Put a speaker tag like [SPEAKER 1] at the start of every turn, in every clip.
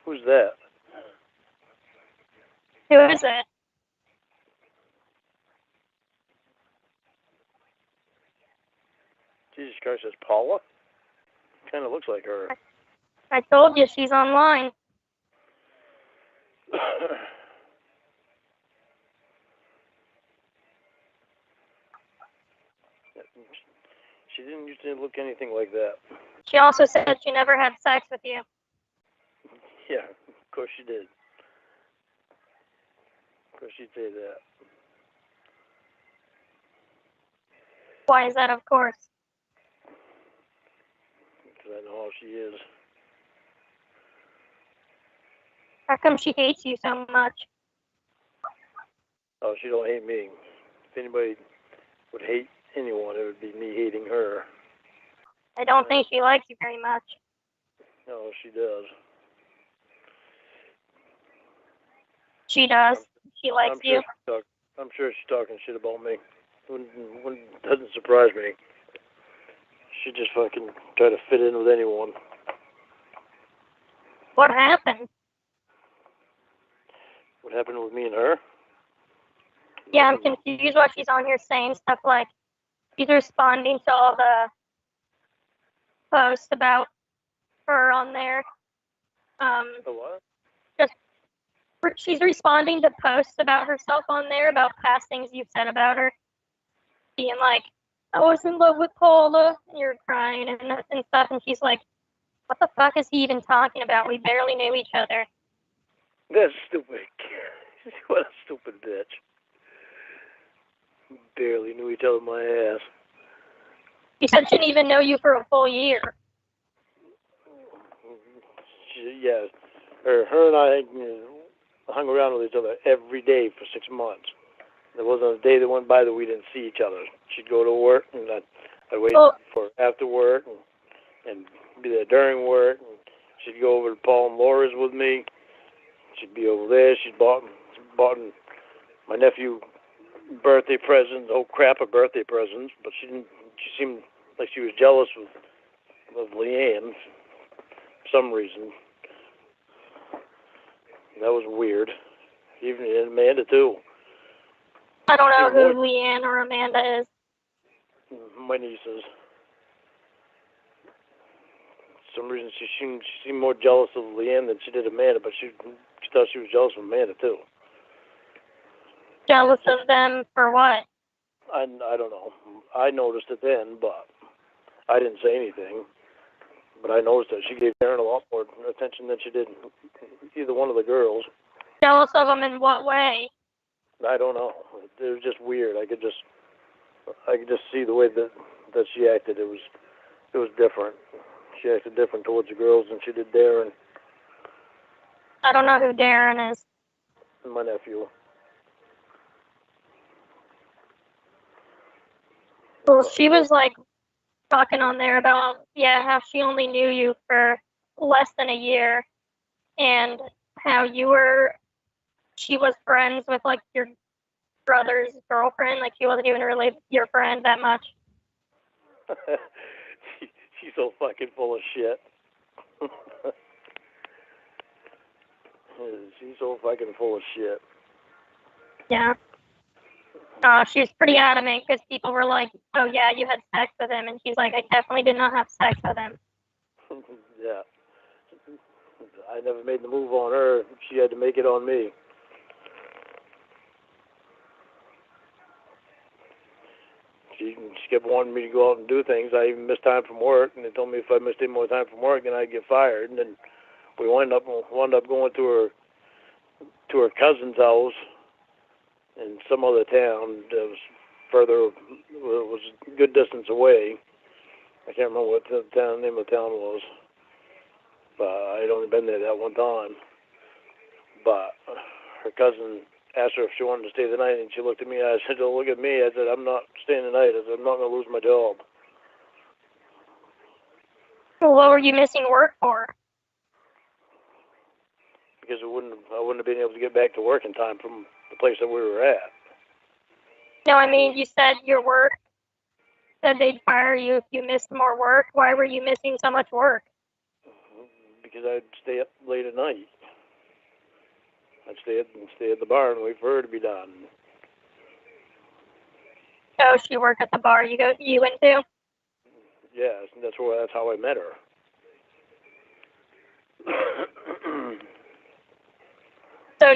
[SPEAKER 1] Who's that?
[SPEAKER 2] Who is it?
[SPEAKER 1] Jesus Christ, it's Paula? Kind of looks like her.
[SPEAKER 2] I told you she's online.
[SPEAKER 1] She didn't used to look anything like that.
[SPEAKER 2] She also said she never had sex with you.
[SPEAKER 1] Yeah, of course she did. Of course she'd say that.
[SPEAKER 2] Why is that, of course?
[SPEAKER 1] Because I know how she is.
[SPEAKER 2] How come she hates you so much?
[SPEAKER 1] Oh, she don't hate me. If anybody would hate anyone, it would be me hating her.
[SPEAKER 2] I don't think she likes you very much.
[SPEAKER 1] No, she does.
[SPEAKER 2] She does. She likes you.
[SPEAKER 1] I'm sure she's talking shit about me. Doesn't surprise me. She just fucking try to fit in with anyone.
[SPEAKER 2] What happened?
[SPEAKER 1] What happened with me and her?
[SPEAKER 2] Yeah, I'm confused why she's on here saying stuff like she's responding to all the posts about her on there.
[SPEAKER 1] The what?
[SPEAKER 2] She's responding to posts about herself on there about past things you've said about her. Being like, I was in love with Paula, and you're crying and stuff, and she's like, what the fuck is he even talking about? We barely knew each other.
[SPEAKER 1] That's stupid. What a stupid bitch. Barely knew each other my ass.
[SPEAKER 2] She said she didn't even know you for a full year.
[SPEAKER 1] Yeah, her and I hung around with each other every day for 6 months. There wasn't a day that went by that we didn't see each other. She'd go to work, and I'd wait for after work, and be there during work. And she'd go over to Paul and Laura's with me. She'd be over there. She'd bought my nephew birthday presents, whole crap of birthday presents, but she seemed like she was jealous of Leanne for some reason. That was weird. Even Amanda too.
[SPEAKER 2] I don't know who Leanne or Amanda is.
[SPEAKER 1] My nieces. For some reason she seemed more jealous of Leanne than she did Amanda, but she thought she was jealous of Amanda too.
[SPEAKER 2] Jealous of them for what?
[SPEAKER 1] I don't know. I noticed it then, but I didn't say anything. But I noticed that she gave Darren a lot more attention than she did either one of the girls.
[SPEAKER 2] Jealous of them in what way?
[SPEAKER 1] I don't know. It was just weird. I could just see the way that she acted. It was different. She acted different towards the girls than she did Darren.
[SPEAKER 2] I don't know who Darren is.
[SPEAKER 1] My nephew.
[SPEAKER 2] Well, she was like talking on there about how she only knew you for less than a year, and how she was friends with like your brother's girlfriend. Like she wasn't even really your friend that much.
[SPEAKER 1] She's so fucking full of shit. She's so fucking full of shit.
[SPEAKER 2] Yeah. She was pretty adamant because people were like, oh yeah, you had sex with him. And she's like, I definitely did not have sex with him.
[SPEAKER 1] Yeah. I never made the move on her. She had to make it on me. She kept wanting me to go out and do things. I even missed time from work, and they told me if I missed any more time from work, then I'd get fired. And then we wound up going to her cousin's house in some other town that was further, was a good distance away. I can't remember what the name of the town was, but I'd only been there that one time. But her cousin asked her if she wanted to stay the night, and she looked at me, and I said, don't look at me. I said, I'm not staying the night. I said, I'm not going to lose my job.
[SPEAKER 2] Well, what were you missing work for?
[SPEAKER 1] Because I wouldn't have been able to get back to work in time from the place that we were at.
[SPEAKER 2] No, I mean, you said your work said they'd fire you if you missed more work. Why were you missing so much work?
[SPEAKER 1] Because I'd stay up late at night. stay at the bar and wait for her to be done.
[SPEAKER 2] Oh, she worked at the bar you went to?
[SPEAKER 1] Yes, that's how I met her.
[SPEAKER 2] So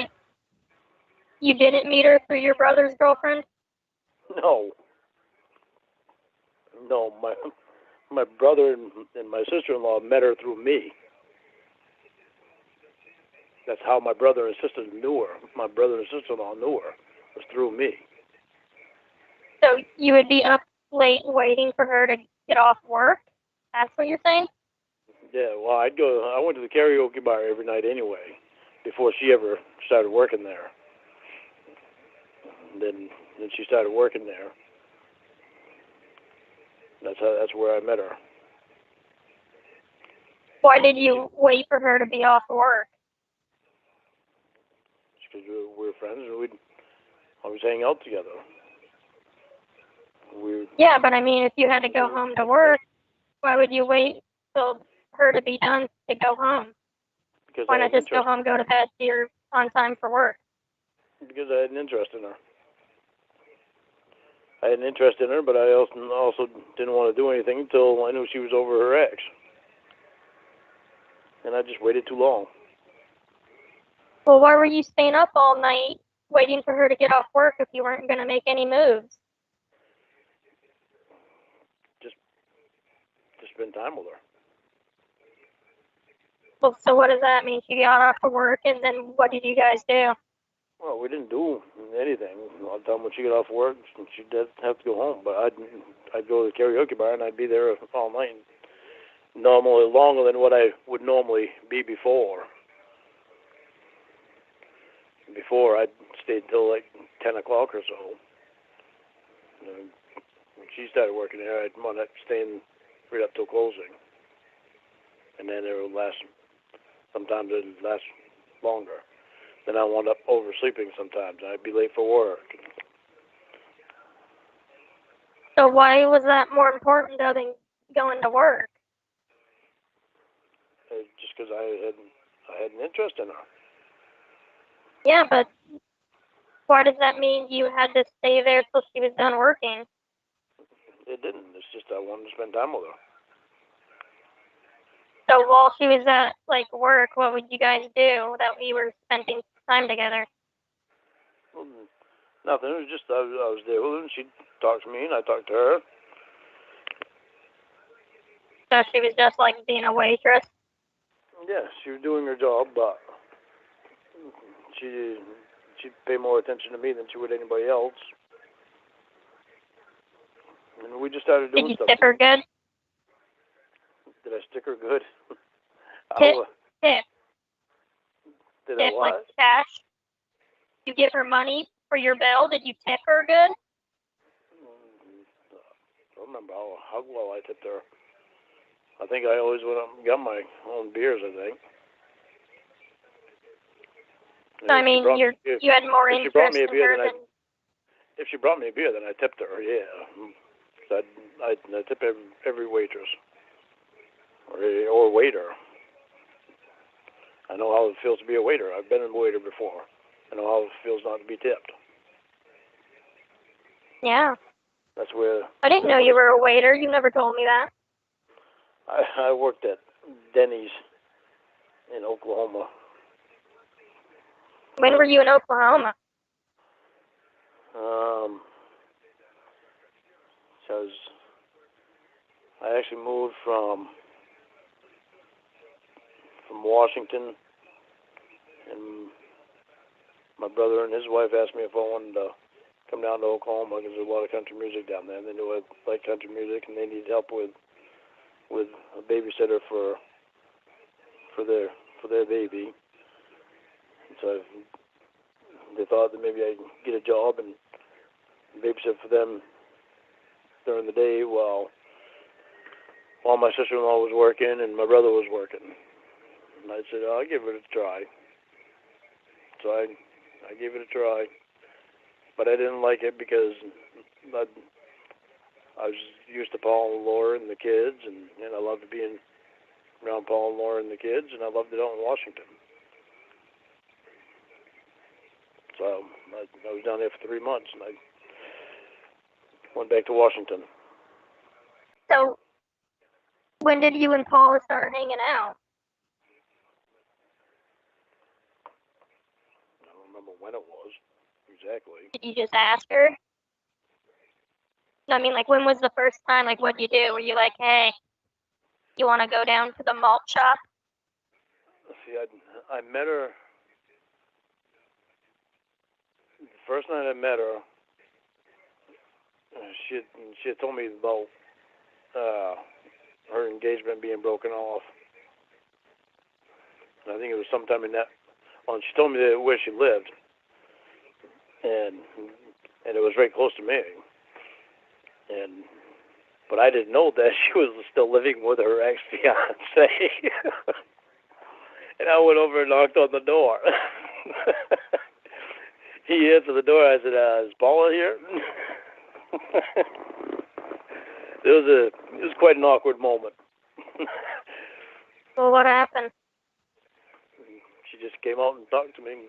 [SPEAKER 2] you didn't meet her through your brother's girlfriend?
[SPEAKER 1] No, my brother and my sister-in-law met her through me. That's how my brother and sister knew her. My brother and sister-in-law knew her. It was through me.
[SPEAKER 2] So you would be up late waiting for her to get off work? That's what you're saying?
[SPEAKER 1] Yeah, well, I went to the karaoke bar every night anyway, before she ever started working there. And then she started working there. That's where I met her.
[SPEAKER 2] Why did you wait for her to be off work?
[SPEAKER 1] Because we were friends and we'd always hang out together.
[SPEAKER 2] Yeah, but I mean, if you had to go home to work, why would you wait till her to be done to go home?
[SPEAKER 1] Because
[SPEAKER 2] Why not just go home, go to bed, so you're on time for work?
[SPEAKER 1] Because I had an interest in her. I had an interest in her, but I also didn't want to do anything until I knew she was over her ex. And I just waited too long.
[SPEAKER 2] Well, why were you staying up all night waiting for her to get off work if you weren't going to make any moves?
[SPEAKER 1] Just to spend time with her.
[SPEAKER 2] Well, so what does that mean? She got off of work, and then what did you guys do?
[SPEAKER 1] Well, we didn't do anything. All the time when she got off work, she'd have to go home. But I'd go to the karaoke bar and I'd be there all night. Normally longer than what I would normally be before. Before I'd stay till like 10 o'clock or so. And when she started working there, I'd wind up staying right up till closing. And then it would last. Sometimes it would last longer. Then I wound up oversleeping sometimes. I'd be late for work.
[SPEAKER 2] So why was that more important than going to work?
[SPEAKER 1] Just because I had an interest in her.
[SPEAKER 2] Yeah, but why does that mean you had to stay there till she was done working?
[SPEAKER 1] It didn't. It's just I wanted to spend time with her.
[SPEAKER 2] So while she was at work, what would you guys do that we were spending time together?
[SPEAKER 1] Well, nothing. It was just I was there with her, and she'd talk to me, and I talked to her.
[SPEAKER 2] So she was just being a waitress?
[SPEAKER 1] Yeah, she was doing her job, but she'd pay more attention to me than she would anybody else. And we just started doing stuff.
[SPEAKER 2] Did you tip her good?
[SPEAKER 1] Did I stick her good?
[SPEAKER 2] Tip.
[SPEAKER 1] Did I what?
[SPEAKER 2] Like cash? You give her money for your bill? Did you tip her good?
[SPEAKER 1] I don't remember how well I tipped her. I think I always went up and got my own beers, I think.
[SPEAKER 2] So, I mean, you had more interest in her than...
[SPEAKER 1] If she brought me a beer, then I tipped her, yeah. So I tip every waitress or waiter. I know how it feels to be a waiter. I've been a waiter before. I know how it feels not to be tipped.
[SPEAKER 2] Yeah.
[SPEAKER 1] That's where...
[SPEAKER 2] I didn't know you were a waiter. You never told me that.
[SPEAKER 1] I worked at Denny's in Oklahoma.
[SPEAKER 2] When were you in Oklahoma?
[SPEAKER 1] Because I actually moved from Washington, and my brother and his wife asked me if I wanted to come down to Oklahoma because there's a lot of country music down there. And they knew I liked country music, and they needed help with a babysitter for their baby. And so they thought that maybe I'd get a job and babysit for them during the day while my sister-in-law was working and my brother was working. And I said, I'll give it a try. So I gave it a try. But I didn't like it because I was used to Paul and Laura and the kids, and I loved being around Paul and Laura and the kids, and I loved it out in Washington. So I was down there for 3 months, and I went back to Washington.
[SPEAKER 2] So, when did you and Paula start hanging out?
[SPEAKER 1] I don't remember when it was exactly.
[SPEAKER 2] Did you just ask her? I mean, like, when was the first time? Like, what'd you do? Were you like, hey, you want to go down to the malt shop?
[SPEAKER 1] See, I met her the first night I met her. She had told me about her engagement being broken off. I think it was sometime in that. Well, she told me where she lived, and it was very close to me. But I didn't know that she was still living with her ex-fiance. And I went over and knocked on the door. He answered the door. I said, "Is Paula here?" It was quite an awkward moment.
[SPEAKER 2] Well, what happened?
[SPEAKER 1] She just came out and talked to me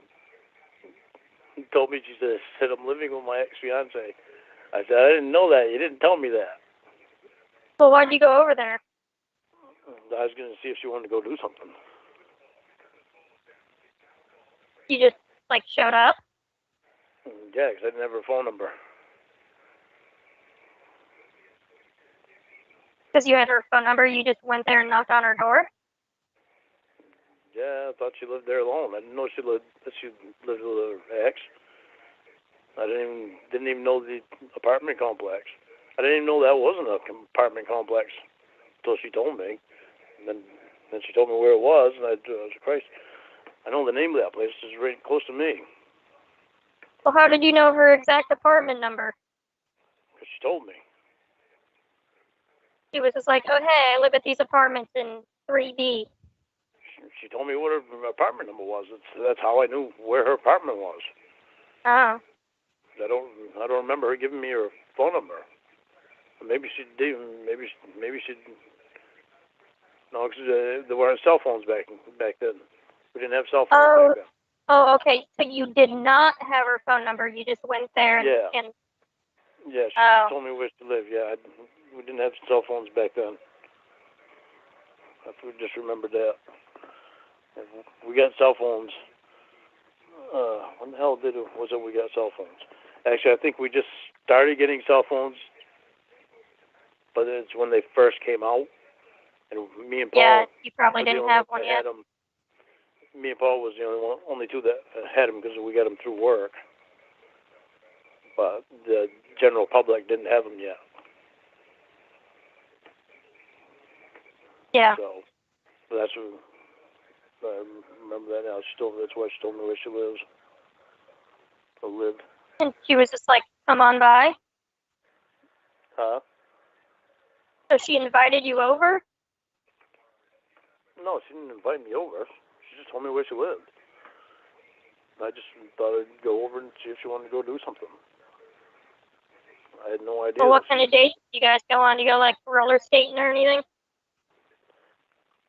[SPEAKER 1] and told me, she said, "I'm living with my ex-fiance." I said, "I didn't know that. You didn't tell me that."
[SPEAKER 2] Well, why'd you go over there?
[SPEAKER 1] I was going to see if she wanted to go do something.
[SPEAKER 2] You just, like, showed up?
[SPEAKER 1] Yeah, because I didn't have her phone number.
[SPEAKER 2] Because you had her phone number, you just went there and knocked on her door?
[SPEAKER 1] Yeah, I thought she lived there alone. I didn't know she lived with her ex. I didn't even know the apartment complex. I didn't even know that wasn't an apartment complex until she told me. And then she told me where it was, and I was like, Christ, I know the name of that place. It's right close to me.
[SPEAKER 2] Well, how did you know her exact apartment number?
[SPEAKER 1] Because she told me.
[SPEAKER 2] She was just like, oh, hey, I live at these apartments in 3B.
[SPEAKER 1] She told me what her apartment number was. That's how I knew where her apartment was.
[SPEAKER 2] Oh.
[SPEAKER 1] I don't remember her giving me her phone number. Maybe she did. Maybe she. No, because there weren't cell phones back then. We didn't have cell phones back then.
[SPEAKER 2] Oh, okay. So you did not have her phone number. You just went there and.
[SPEAKER 1] Yeah.
[SPEAKER 2] And
[SPEAKER 1] yeah, she told me where she lived. Yeah, we didn't have cell phones back then. I just remembered that. We got cell phones. When the hell was it we got cell phones? Actually, I think we just started getting cell phones, but it's when they first came out. And me and Paul.
[SPEAKER 2] Yeah, you probably didn't have one yet.
[SPEAKER 1] Me and Paul was the only two that had them because we got them through work. But the general public didn't have them yet.
[SPEAKER 2] Yeah.
[SPEAKER 1] So that's what I remember that now. That's why she told me where she lives. Or lived.
[SPEAKER 2] And she was just like, come on by?
[SPEAKER 1] Huh?
[SPEAKER 2] So she invited you over?
[SPEAKER 1] No, she didn't invite me over. She just told me where she lived. I just thought I'd go over and see if she wanted to go do something. I had no idea.
[SPEAKER 2] Well, what kind of dates did you guys go on? Did you go, like, roller skating or anything?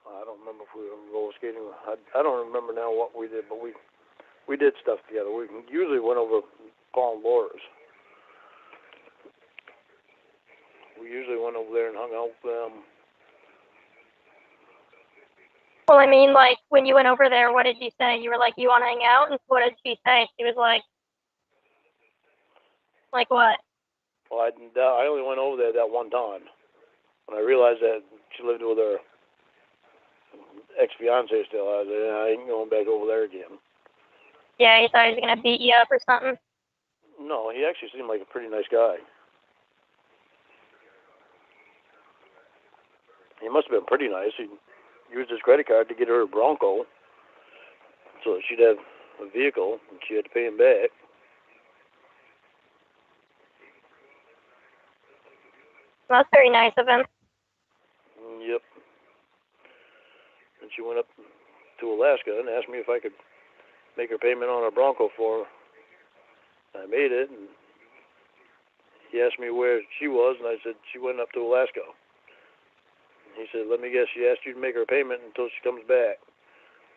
[SPEAKER 1] I don't remember if we were roller skating. I don't remember now what we did, but we did stuff together. We usually went over Paul and Laura's. We usually went over there and hung out with them.
[SPEAKER 2] Well, I mean, like, when you went over there, what did you say? You were like, you want to hang out? And what did she say? She was like what?
[SPEAKER 1] Well, I only went over there that one time. When I realized that she lived with her ex-fiance still, I was like, I ain't going back over there again.
[SPEAKER 2] Yeah, he thought he was going to beat you up or something?
[SPEAKER 1] No, he actually seemed like a pretty nice guy. He must have been pretty nice. He used his credit card to get her a Bronco so that she'd have a vehicle, and she had to pay him back.
[SPEAKER 2] Well, that's very nice of him.
[SPEAKER 1] Yep. And she went up to Alaska and asked me if I could make her payment on her Bronco for her. I made it, and he asked me where she was, and I said she went up to Alaska. He said, let me guess, she asked you to make her payment until she comes back.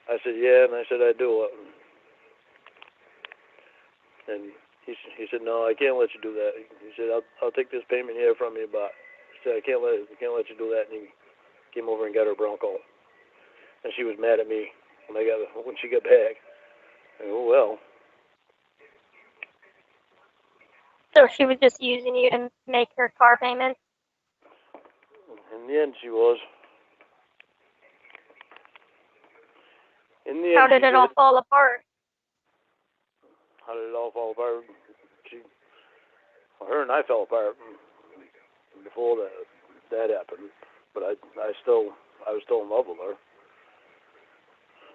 [SPEAKER 1] I said, yeah, and I said I'd do it. And he said, no, I can't let you do that. He said, I'll take this payment here from you, but he said, I can't let you do that. And he came over and got her Bronco, and she was mad at me when she got back. And, oh well.
[SPEAKER 2] So she was just using you to make her car payments?
[SPEAKER 1] In the end, she was. In the end,
[SPEAKER 2] How did it all fall apart?
[SPEAKER 1] How did it all fall apart? Her and I fell apart before that happened. But I was still in love with her.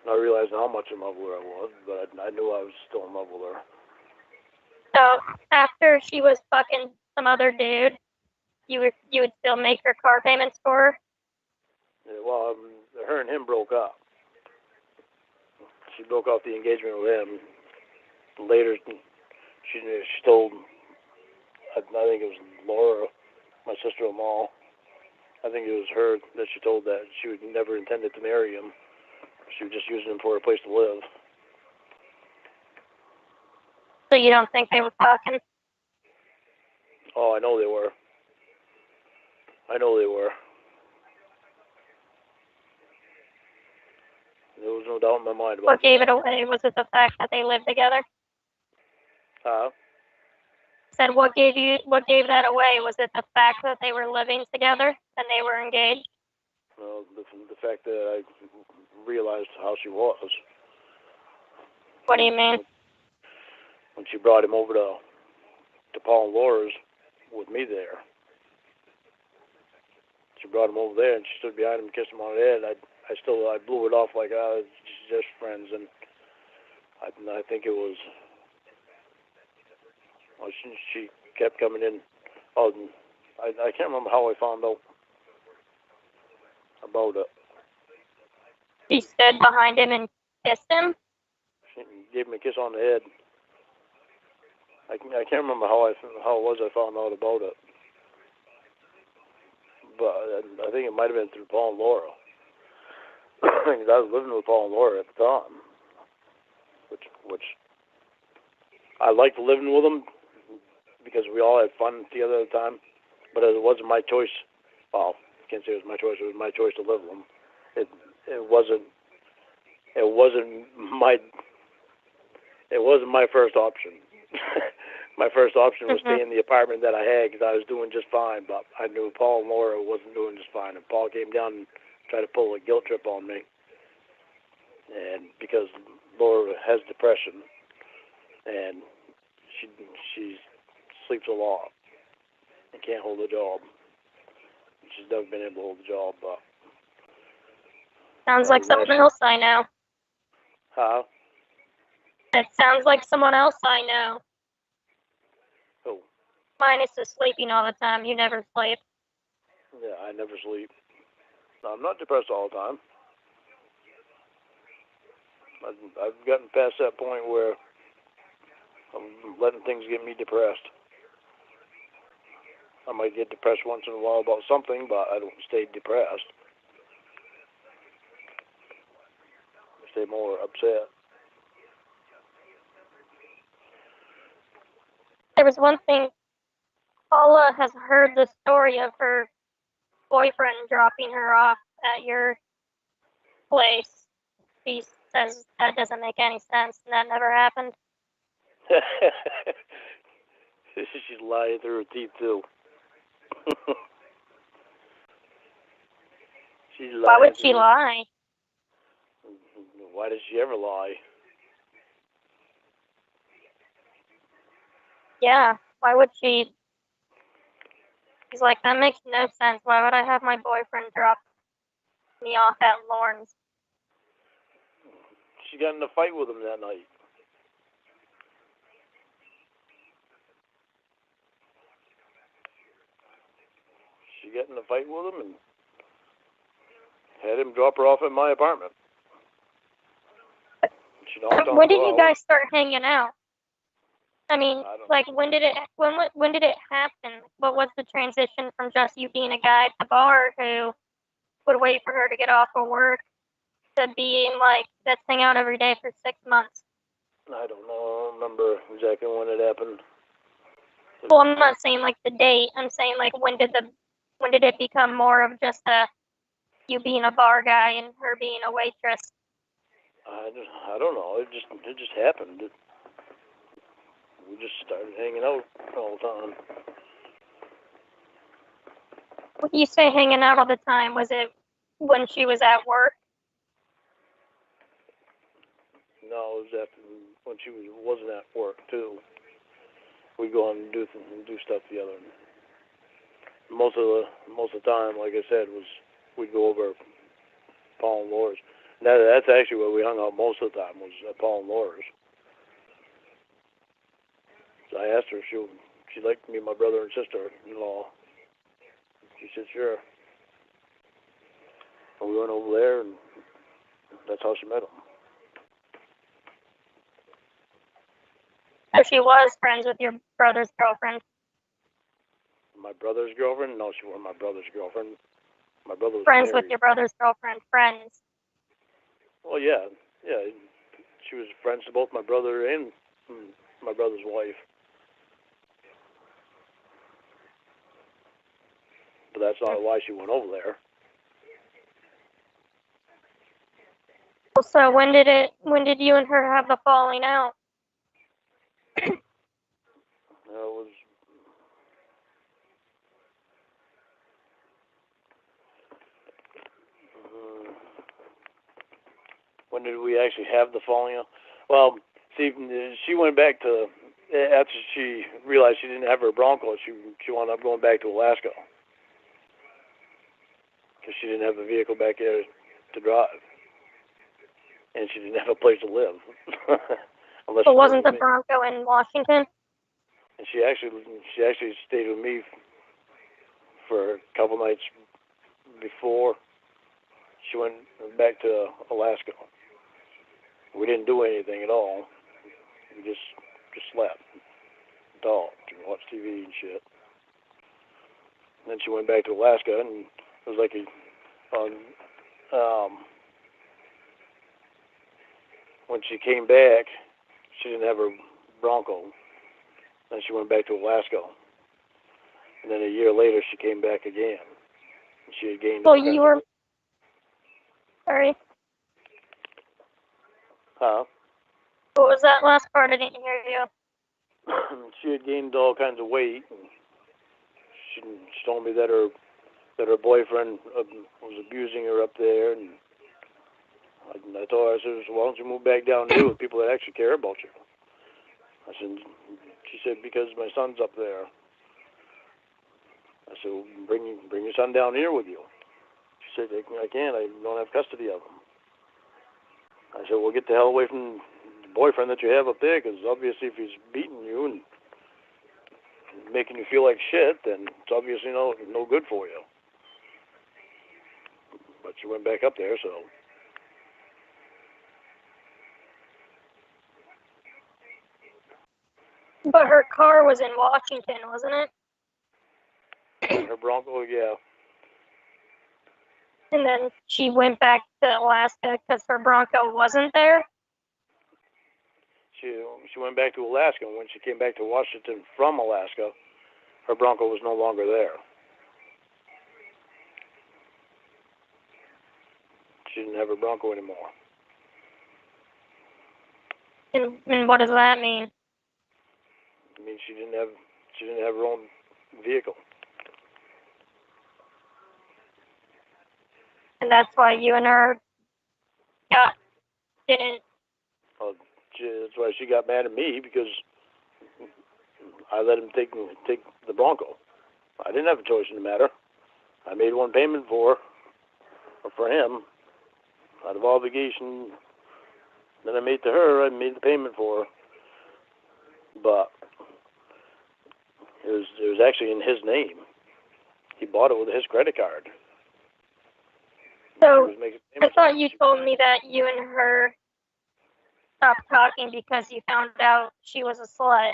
[SPEAKER 1] Not realizing how much in love with her I was, but I knew I was still in love with her.
[SPEAKER 2] So after she was fucking some other dude, you would still make her car payments for her?
[SPEAKER 1] Yeah, well, her and him broke up. She broke off the engagement with him. Later, she told, I think it was Laura, my sister-in-law. I think it was her that she told that she would never intended to marry him. She was just using him for a place to live.
[SPEAKER 2] So you don't think they were fucking?
[SPEAKER 1] Oh, I know they were. There was no doubt in my mind about
[SPEAKER 2] What gave it away? Was it the fact that they lived together? Said what gave that away? Was it the fact that they were living together and they were engaged?
[SPEAKER 1] Well, the fact that I realized how she was.
[SPEAKER 2] What do you mean?
[SPEAKER 1] When she brought him over to Paul and Laura's with me there. She brought him over there and she stood behind him and kissed him on the head. I blew it off like it's just friends, and I think it was. Well, she kept coming in. Oh, I can't remember how I found out about it.
[SPEAKER 2] She stood behind him and kissed him?
[SPEAKER 1] She gave him a kiss on the head. I can't remember how it was I found out about it, but I think it might have been through Paul and Laura. Because I was living with Paul and Laura at the time, which I liked living with them because we all had fun together at the time. But it wasn't my choice. Well, I can't say it was my choice. It was my choice to live with them. It wasn't my first option. My first option was stay in the apartment that I had because I was doing just fine. But I knew Paul and Laura wasn't doing just fine, and Paul came down and tried to pull a guilt trip on me. And because Laura has depression, and she sleeps a lot and can't hold a job. She's never been able to hold a job. But
[SPEAKER 2] sounds like someone else I know.
[SPEAKER 1] Huh?
[SPEAKER 2] It sounds like someone else I know.
[SPEAKER 1] Who?
[SPEAKER 2] Minus the sleeping all the time. You never sleep.
[SPEAKER 1] Yeah, I never sleep. No, I'm not depressed all the time. I've gotten past that point where I'm letting things get me depressed. I might get depressed once in a while about something, but I don't stay depressed. I stay more upset.
[SPEAKER 2] There was one thing. Paula has heard the story of her boyfriend dropping her off at your place. She says that doesn't make any sense, and that never happened.
[SPEAKER 1] She's lying through her teeth, too.
[SPEAKER 2] Why would she lie?
[SPEAKER 1] Why does she ever lie?
[SPEAKER 2] Yeah, why would she? He's like, that makes no sense. Why would I have my boyfriend drop me off at Lawrence?
[SPEAKER 1] She got in a fight with him that night. She got in a fight with him and had him drop her off at my apartment.
[SPEAKER 2] When did you guys start hanging out? I mean, like, when did it happen? What was the transition from just you being a guy at the bar who would wait for her to get off of work to being like, let's hang out every day for 6 months?
[SPEAKER 1] I don't know. I don't remember exactly when it happened.
[SPEAKER 2] Well, I'm not saying like the date. I'm saying like when did it become more of just you being a bar guy and her being a waitress?
[SPEAKER 1] I don't know. It just happened. We just started hanging out all the time.
[SPEAKER 2] When you say hanging out all the time, was it when she was at work?
[SPEAKER 1] No, it was after when she wasn't at work too. We'd go on and do stuff together. Most of the time, like I said, was we'd go over Paul and Laura's. That's actually where we hung out most of the time, was at Paul and Laura's. So I asked her if she'd like to meet my brother and sister-in-law. She said sure. And we went over there, and that's how she met him.
[SPEAKER 2] So she was friends with your brother's girlfriend.
[SPEAKER 1] My brother's girlfriend? No, she wasn't my brother's girlfriend. My brother was
[SPEAKER 2] friends
[SPEAKER 1] married.
[SPEAKER 2] With your brother's girlfriend. Friends.
[SPEAKER 1] Well, yeah. She was friends to both my brother and my brother's wife. But that's not why she went over there.
[SPEAKER 2] So when did you and her have the falling out?
[SPEAKER 1] It was when did we actually have the falling out? Well, see, she went back to after she realized she didn't have her Bronco. She wound up going back to Alaska because she didn't have a vehicle back there to drive, and she didn't have a place to live. Unless
[SPEAKER 2] But wasn't the Bronco in Washington?
[SPEAKER 1] And she actually stayed with me for a couple nights before she went back to Alaska. We didn't do anything at all. We just slept, talked, and watched TV and shit. And then she went back to Alaska, and it was like when she came back, she didn't have her Bronco. Then she went back to Alaska. And then a year later, she came back again. She had gained.
[SPEAKER 2] Well, you were. Sorry.
[SPEAKER 1] Huh?
[SPEAKER 2] What was that last part? I didn't hear you.
[SPEAKER 1] She had gained all kinds of weight. And she told me that her boyfriend was abusing her up there, and I told her, I said, well, why don't you move back down here with people that actually care about you? She said, because my son's up there. I said, well, bring your son down here with you. She said, I can't. I don't have custody of him. I said, well, get the hell away from the boyfriend that you have up there, because obviously if he's beating you and making you feel like shit, then it's obviously no good for you. But she went back up there, so.
[SPEAKER 2] But her car was in Washington, wasn't it?
[SPEAKER 1] Her Bronco, yeah.
[SPEAKER 2] And then she went back to Alaska because her Bronco wasn't there?
[SPEAKER 1] She went back to Alaska, and when she came back to Washington from Alaska, her Bronco was no longer there. She didn't have her Bronco anymore.
[SPEAKER 2] And what does that mean?
[SPEAKER 1] It means she didn't have her own vehicle.
[SPEAKER 2] And that's why you and her didn't.
[SPEAKER 1] That's why she got mad at me, because I let him take the Bronco. I didn't have a choice in the matter. I made one payment for him out of obligation. Then I made to her. I made the payment for her, but it was actually in his name. He bought it with his credit card.
[SPEAKER 2] So I thought you told me that you and her stopped talking because you found out she was a slut.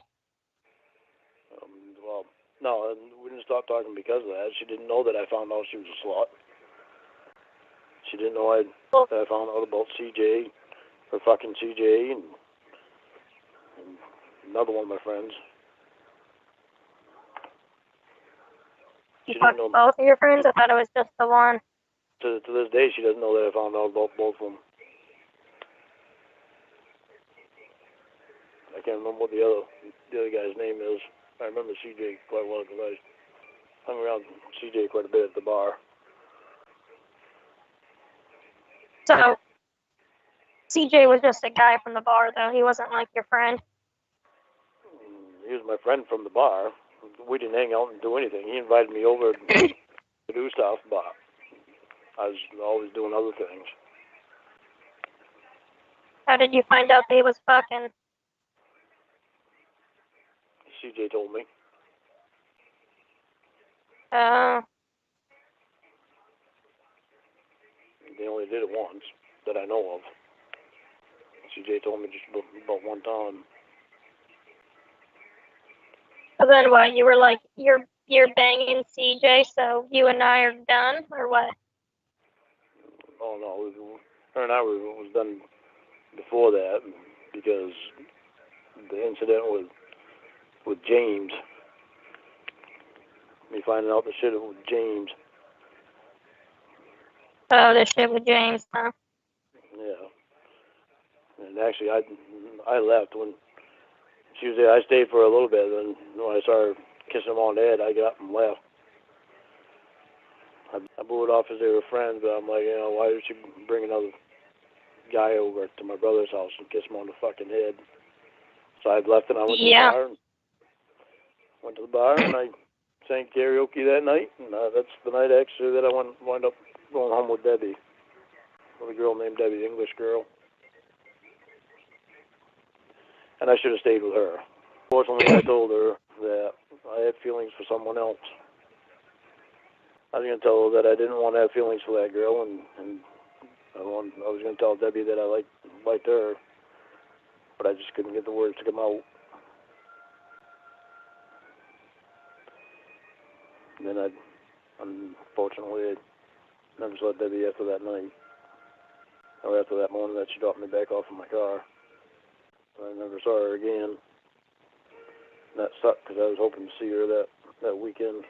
[SPEAKER 1] Well, no, we didn't stop talking because of that. She didn't know that I found out she was a slut. She didn't know that I found out about CJ, her fucking CJ, and another one of my friends.
[SPEAKER 2] You talked to both of your friends? I thought it was just the one.
[SPEAKER 1] To this day, she doesn't know that I found out about both of them. I can't remember what the other guy's name is. I remember CJ quite well because I hung around CJ quite a bit at the bar.
[SPEAKER 2] So, CJ was just a guy from the bar, though. He wasn't like your friend.
[SPEAKER 1] He was my friend from the bar. We didn't hang out and do anything. He invited me over to do stuff, but I was always doing other things.
[SPEAKER 2] How did you find out they was fucking?
[SPEAKER 1] CJ told me. They only did it once that I know of. CJ told me just about one time.
[SPEAKER 2] So then what? You were like, you're banging CJ, so you and I are done, or what?
[SPEAKER 1] Oh no, her and I was done before that because the incident with James. Me finding out the shit with James.
[SPEAKER 2] Oh, this shit with James, huh?
[SPEAKER 1] Yeah. And actually, I left when she was there. I stayed for a little bit, and when I saw her kissing him on the head, I got up and left. I blew it off as they were friends, but I'm like, why did she bring another guy over to my brother's house and kiss him on the fucking head? So I left and I went to the bar. Went to the bar and I sang karaoke that night, and that's the night actually that I wound up going home with Debbie, with a girl named Debbie, English girl. And I should have stayed with her. Fortunately, I told her that I had feelings for someone else. I was going to tell her that I didn't want to have feelings for that girl, and I was going to tell Debbie that I liked her, but I just couldn't get the words to come out. And then unfortunately, I never saw Debbie after that night, or after that morning that she dropped me back off in my car. I never saw her again. And that sucked because I was hoping to see her that weekend.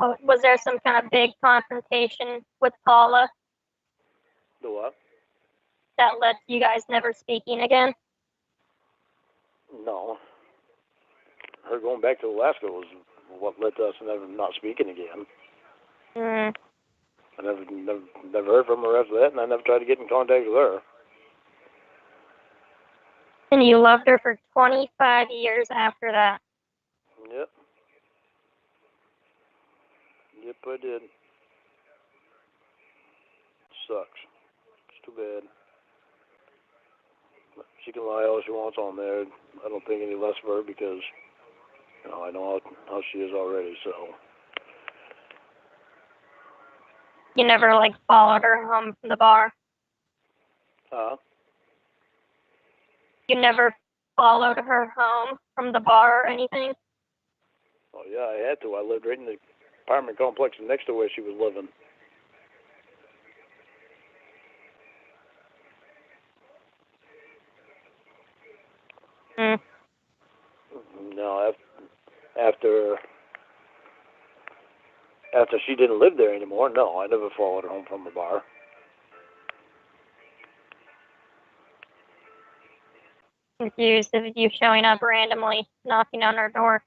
[SPEAKER 2] Oh, was there some kind of big confrontation with Paula?
[SPEAKER 1] The what?
[SPEAKER 2] That led to you guys never speaking again?
[SPEAKER 1] No. Her going back to Alaska was what led to us not speaking again. I never heard from her after that, and I never tried to get in contact with her.
[SPEAKER 2] And you loved her for 25 years after that?
[SPEAKER 1] Yep. Yep, I did. Sucks. It's too bad. She can lie all she wants on there. I don't think any less of her because, I know how she is already, so.
[SPEAKER 2] You never, followed her home from the bar?
[SPEAKER 1] Huh?
[SPEAKER 2] You never followed her home from the bar or anything?
[SPEAKER 1] Oh, yeah, I had to. I lived right in the apartment complex next to where she was living. No, after she didn't live there anymore, no, I never followed her home from the bar.
[SPEAKER 2] Confused of you showing up randomly, knocking on her door.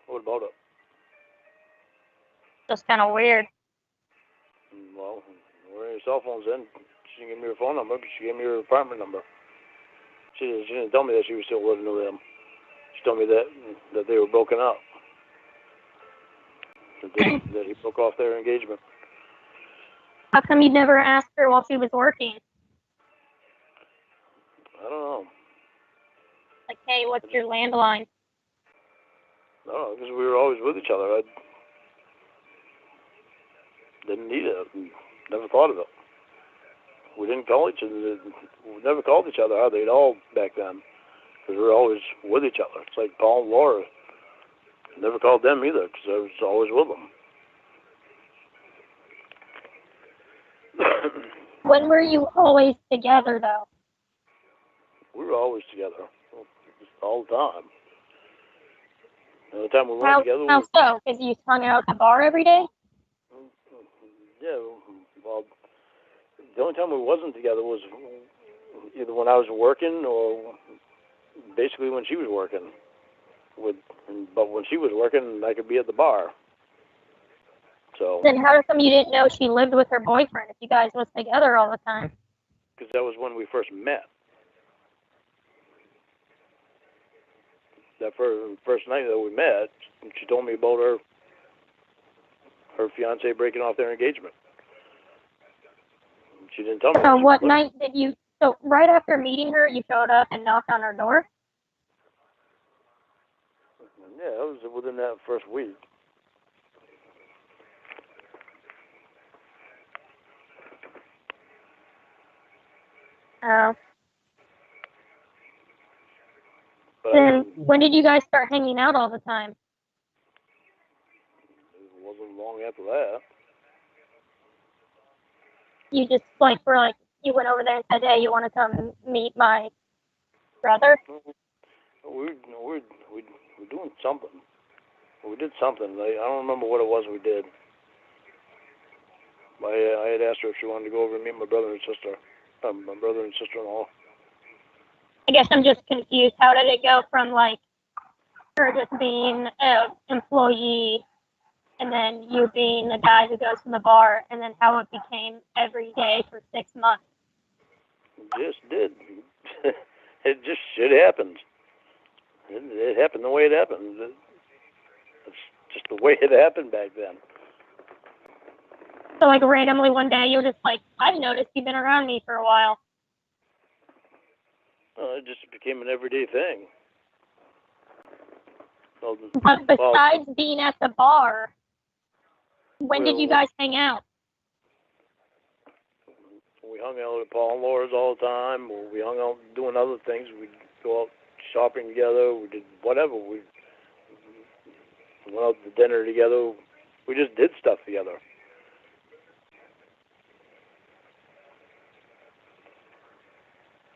[SPEAKER 1] What about it?
[SPEAKER 2] Just kind of weird.
[SPEAKER 1] Well, where are your cell phones then? She didn't give me her phone number, but she gave me her apartment number. She didn't tell me that she was still living with them. She told me that they were broken up. That he broke off their engagement.
[SPEAKER 2] How come you never asked her while she was working?
[SPEAKER 1] I don't know.
[SPEAKER 2] Like, hey, what's your landline?
[SPEAKER 1] No, because we were always with each other. I didn't need it. Never thought of it. We didn't call each other. We never called each other hardly at all back then, because we were always with each other. It's like Paul and Laura. Never called them either, because I was always with them.
[SPEAKER 2] When were you always together, though?
[SPEAKER 1] We were always together, all the time. The only time we weren't together
[SPEAKER 2] How
[SPEAKER 1] was...
[SPEAKER 2] so? Because you hung out at the bar every day?
[SPEAKER 1] Yeah, well, the only time we wasn't together was either when I was working or basically when she was working. But when she was working, I could be at the bar. So.
[SPEAKER 2] Then how come you didn't know she lived with her boyfriend if you guys was together all the time?
[SPEAKER 1] Because that was when we first met. That first night that we met, she told me about her fiance breaking off their engagement. She didn't tell me.
[SPEAKER 2] So what night did you? So right after meeting her, you showed up and knocked on her door?
[SPEAKER 1] Yeah, it was within that first week.
[SPEAKER 2] Oh.
[SPEAKER 1] But
[SPEAKER 2] then when did you guys start hanging out all the time?
[SPEAKER 1] It wasn't long after that.
[SPEAKER 2] You just you went over there and said, "Hey, you want to come meet my brother?"
[SPEAKER 1] We're doing something. We did something. I don't remember what it was we did. I had asked her if she wanted to go over and meet my brother and sister. My brother and sister-in-law.
[SPEAKER 2] I guess I'm just confused. How did it go from her just being an employee and then you being the guy who goes to the bar, and then how it became every day for 6 months?
[SPEAKER 1] It just did. It just shit happened. It happened the way it happened. It's just the way it happened back then.
[SPEAKER 2] So randomly one day you're just like, I've noticed you've been around me for a while.
[SPEAKER 1] It just became an everyday thing.
[SPEAKER 2] But besides being at the bar, when did you guys hang out?
[SPEAKER 1] We hung out at Paul and Laura's all the time. We hung out doing other things. We'd go out shopping together. We did whatever. We went out to dinner together. We just did stuff together.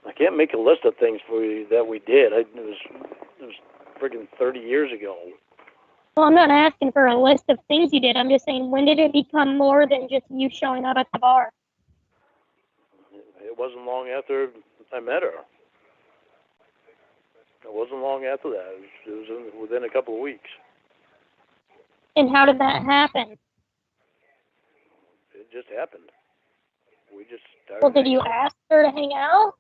[SPEAKER 1] I can't make a list of things for you that we did. It was freaking 30 years ago.
[SPEAKER 2] Well, I'm not asking for a list of things you did. I'm just saying, when did it become more than just you showing up at the bar?
[SPEAKER 1] It wasn't long after I met her. It wasn't long after that. It was within a couple of weeks.
[SPEAKER 2] And how did that happen?
[SPEAKER 1] It just happened. We just started.
[SPEAKER 2] Well, did you ask her to hang out?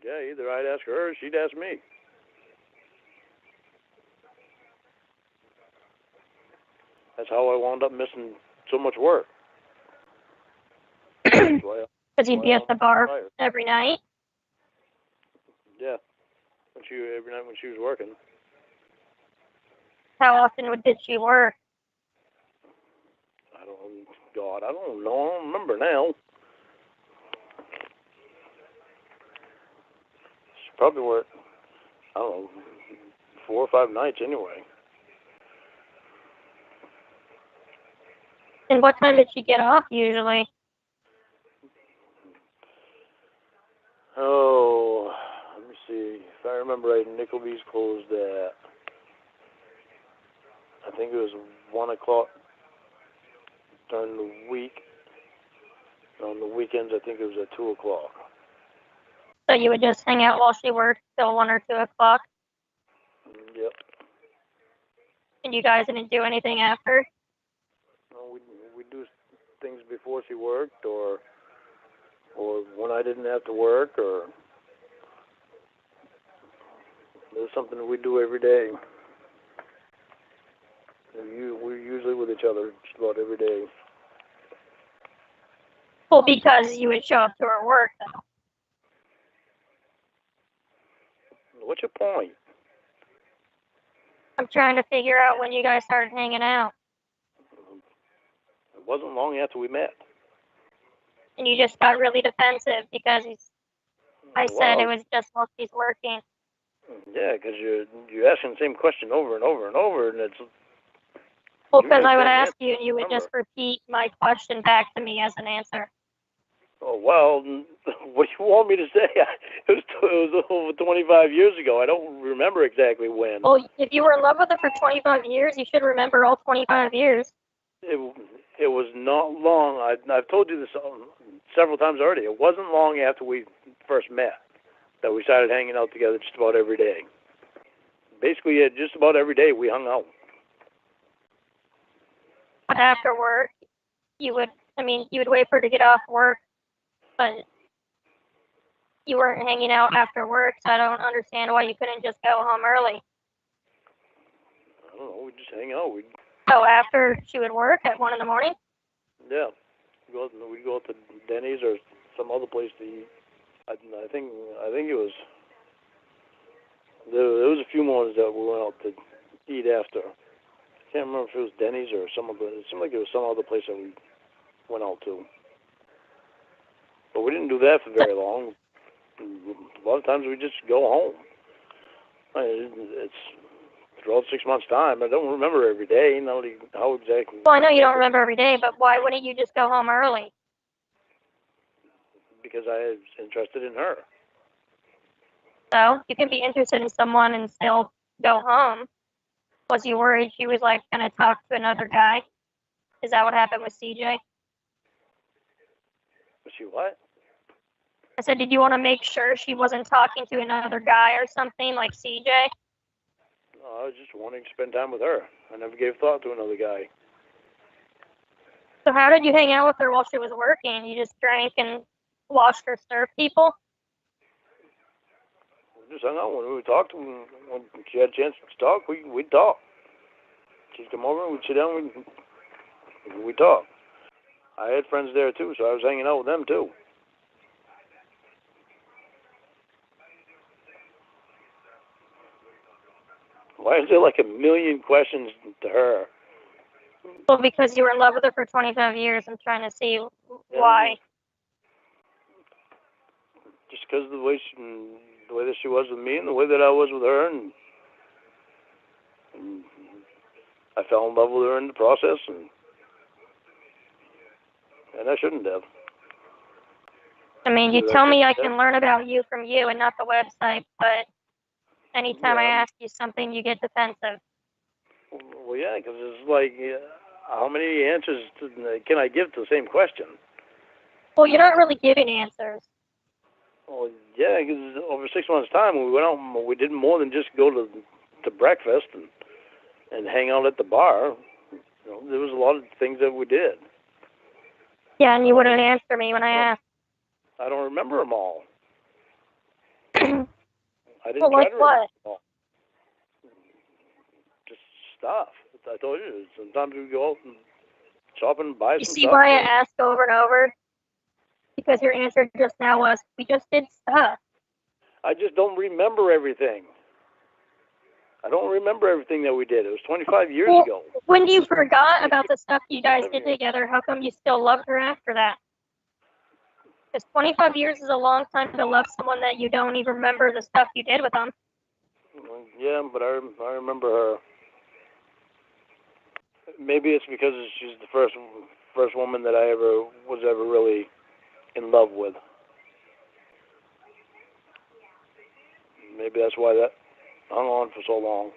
[SPEAKER 1] Yeah, either I'd ask her or she'd ask me. That's how I wound up missing so much work.
[SPEAKER 2] Because you'd be at the bar every night?
[SPEAKER 1] Yeah. Every night when she was working.
[SPEAKER 2] How often did she work?
[SPEAKER 1] I don't know. I don't remember now. She probably worked, I don't know, 4 or 5 nights anyway.
[SPEAKER 2] And what time did she get off usually?
[SPEAKER 1] Oh, let me see. If I remember right, Nickleby's closed at, I think it was 1 o'clock during the week. On the weekends, I think it was at 2 o'clock.
[SPEAKER 2] So you would just hang out while she worked till 1 or 2 o'clock?
[SPEAKER 1] Yep.
[SPEAKER 2] And you guys didn't do anything after?
[SPEAKER 1] No, we'd do things before she worked, or when I didn't have to work, or it was something that we do every day. We're usually with each other just about every day.
[SPEAKER 2] Well, because you would show up to her work, though.
[SPEAKER 1] What's your point?
[SPEAKER 2] I'm trying to figure out when you guys started hanging out.
[SPEAKER 1] It wasn't long after we met.
[SPEAKER 2] And you just got really defensive because I said it was just while she's working.
[SPEAKER 1] Yeah, because you're asking the same question over and over and over, and it's...
[SPEAKER 2] Well, because I would ask you, and you would just repeat my question back to me as an answer.
[SPEAKER 1] Oh, well, what do you want me to say? It was over 25 years ago. I don't remember exactly when.
[SPEAKER 2] Well, if you were in love with her for 25 years, you should remember all 25 years.
[SPEAKER 1] It it was not long. I've told you this several times already. It wasn't long after we first met that we started hanging out together just about every day. Basically, yeah, just about every day we hung out.
[SPEAKER 2] But after work, you would wait for her to get off work, but you weren't hanging out after work, so I don't understand why you couldn't just go home early.
[SPEAKER 1] I don't know. We'd just hang out.
[SPEAKER 2] So after she would work at 1 in the morning?
[SPEAKER 1] Yeah, we'd go out to Denny's or some other place to eat. I think it was there was a few mornings that we went out to eat after. I can't remember if it was Denny's or some other. It seemed like it was some other place that we went out to. But we didn't do that for very long. A lot of times we just go home. It's throughout 6 months' time. I don't remember every day. How exactly.
[SPEAKER 2] Well, I know you don't remember every day, but why wouldn't you just go home early?
[SPEAKER 1] Because I was interested in her.
[SPEAKER 2] So you can be interested in someone and still go home. Was you worried she was like gonna talk to another guy? Is that what happened with CJ?
[SPEAKER 1] Was she what?
[SPEAKER 2] I said, did you want to make sure she wasn't talking to another guy or something like CJ?
[SPEAKER 1] No, I was just wanting to spend time with her. I never gave thought to another guy.
[SPEAKER 2] So how did you hang out with her while she was working? You just drank and watched her serve people?
[SPEAKER 1] We just hung out when we talked. When she had a chance to talk, we'd talk. She'd come over and we'd sit down and we'd talk. I had friends there too, so I was hanging out with them too. Why is there like a million questions to her?
[SPEAKER 2] Well, because you were in love with her for 25 years. I'm trying to see why.
[SPEAKER 1] Just because of the way that she was with me and the way that I was with her, and I fell in love with her in the process, and I shouldn't have.
[SPEAKER 2] I mean, you tell me I can learn about you from you and not the website, but anytime I ask you something, you get defensive.
[SPEAKER 1] Well, yeah, because it's like, how many answers can I give to the same question?
[SPEAKER 2] Well, you're not really giving answers.
[SPEAKER 1] Well, yeah, because over 6 months' time, we went out and we did more than just go to breakfast and hang out at the bar. You know, there was a lot of things that we did.
[SPEAKER 2] Yeah, and you wouldn't answer me when I asked.
[SPEAKER 1] I don't remember them all. I didn't
[SPEAKER 2] well,
[SPEAKER 1] try
[SPEAKER 2] like
[SPEAKER 1] to remember
[SPEAKER 2] what?
[SPEAKER 1] them all. Just stuff. I told you, sometimes we go out and shop and buy some stuff.
[SPEAKER 2] You see why I asked over and over? Because your answer just now was, we just did stuff.
[SPEAKER 1] I just don't remember everything. I don't remember everything that we did. It was 25 years ago.
[SPEAKER 2] When you forgot about the stuff you guys did together, how come you still loved her after that? Because 25 years is a long time to love someone that you don't even remember the stuff you did with them.
[SPEAKER 1] Yeah, but I remember her. Maybe it's because she's the first woman that I was ever really in love with. Maybe that's why that hung on for so long.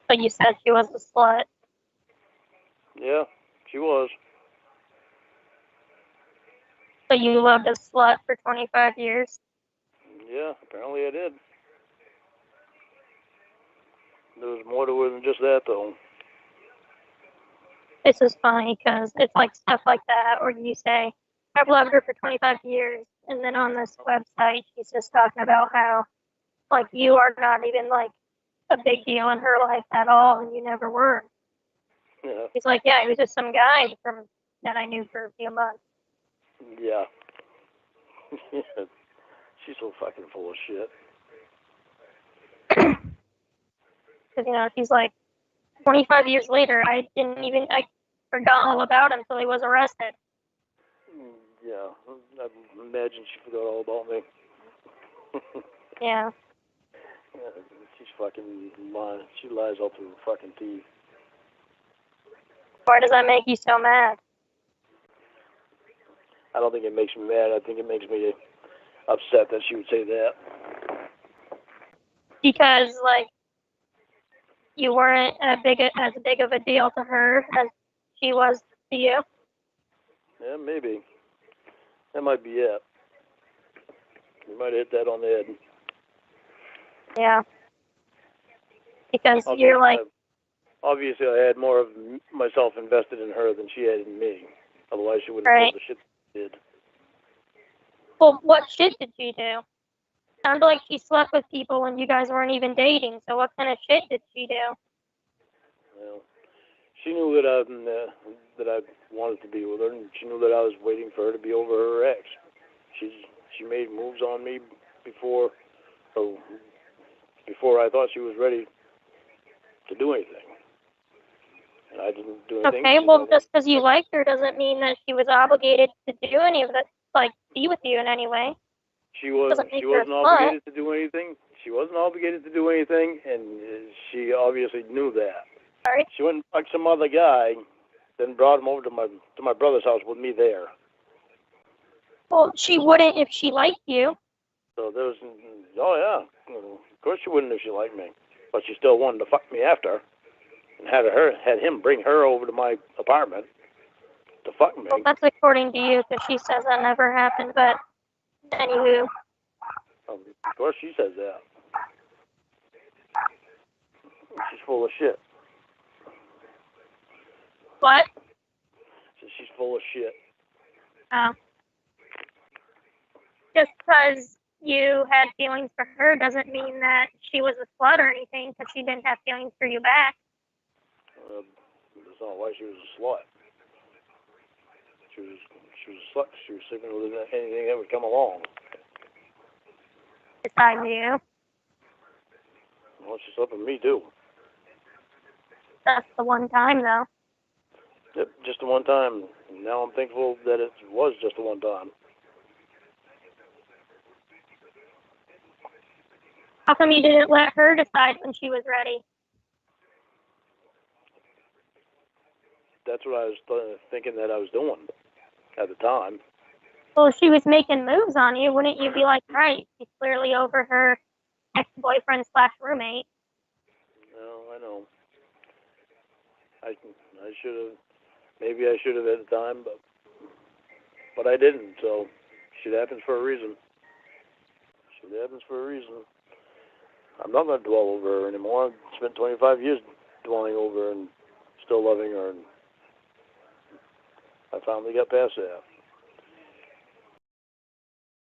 [SPEAKER 2] But you said she was a slut.
[SPEAKER 1] Yeah, she was.
[SPEAKER 2] So you loved a slut for 25 years?
[SPEAKER 1] Yeah, apparently I did. There was more to her than just that, though.
[SPEAKER 2] This is funny because it's like stuff like that where you say, I've loved her for 25 years. And then on this website, she's just talking about how, like, you are not even, like, a big deal in her life at all, and you never were.
[SPEAKER 1] Yeah.
[SPEAKER 2] He's like, yeah, he was just some guy that I knew for a few months.
[SPEAKER 1] Yeah. She's so fucking full of shit.
[SPEAKER 2] Because, she's like, 25 years later, I forgot all about him until he was arrested.
[SPEAKER 1] Yeah, I imagine she forgot all about me.
[SPEAKER 2] Yeah.
[SPEAKER 1] She's fucking lying. She lies all through her fucking teeth.
[SPEAKER 2] Why does that make you so mad?
[SPEAKER 1] I don't think it makes me mad. I think it makes me upset that she would say that.
[SPEAKER 2] Because, like, you weren't as big of a deal to her as she was to you.
[SPEAKER 1] Yeah, maybe. That might be it. You might have hit that on the head.
[SPEAKER 2] Yeah. Because
[SPEAKER 1] Obviously,
[SPEAKER 2] you're like,
[SPEAKER 1] obviously, I had more of myself invested in her than she had in me. Otherwise, she wouldn't have
[SPEAKER 2] right.
[SPEAKER 1] pulled the shit she did.
[SPEAKER 2] Well, what shit did she do? Sounded like she slept with people when you guys weren't even dating. So what kind of shit did she do?
[SPEAKER 1] Well, she knew that I wanted to be with her, and she knew that I was waiting for her to be over her ex. She made moves on me before I thought she was ready to do anything, and I didn't do anything.
[SPEAKER 2] Okay, well, just because you liked her doesn't mean that she was obligated to do any of that, like be with you in any way.
[SPEAKER 1] She wasn't obligated to do anything. She wasn't obligated to do anything, and she obviously knew that.
[SPEAKER 2] Sorry.
[SPEAKER 1] She went and fucked some other guy, then brought him over to my brother's house with me there.
[SPEAKER 2] Well, she wouldn't if she liked you.
[SPEAKER 1] So there was, oh yeah, of course she wouldn't if she liked me, but she still wanted to fuck me after, and had him bring her over to my apartment to fuck me.
[SPEAKER 2] Well, that's according to you, because she says that never happened. But anywho.
[SPEAKER 1] Of course she says that. She's full of shit.
[SPEAKER 2] What?
[SPEAKER 1] She's full of shit.
[SPEAKER 2] Oh. Just because you had feelings for her doesn't mean that she was a slut or anything, because she didn't have feelings for you back.
[SPEAKER 1] That's not why she was a slut. She was a slut. She was sleeping with anything that would come along.
[SPEAKER 2] Besides you.
[SPEAKER 1] Well, she slept with me too.
[SPEAKER 2] That's the one time, though.
[SPEAKER 1] Yep, just the one time. Now I'm thankful that it was just the one time.
[SPEAKER 2] How come you didn't let her decide when she was ready?
[SPEAKER 1] That's what I was thinking that I was doing at the time.
[SPEAKER 2] Well, if she was making moves on you, wouldn't you be like, right, she's clearly over her ex-boyfriend / roommate?
[SPEAKER 1] No, I know. I should have. Maybe I should have at the time, but I didn't. So shit happens for a reason. Shit happens for a reason. I'm not going to dwell over her anymore. I've spent 25 years dwelling over her and still loving her, and I finally got past that.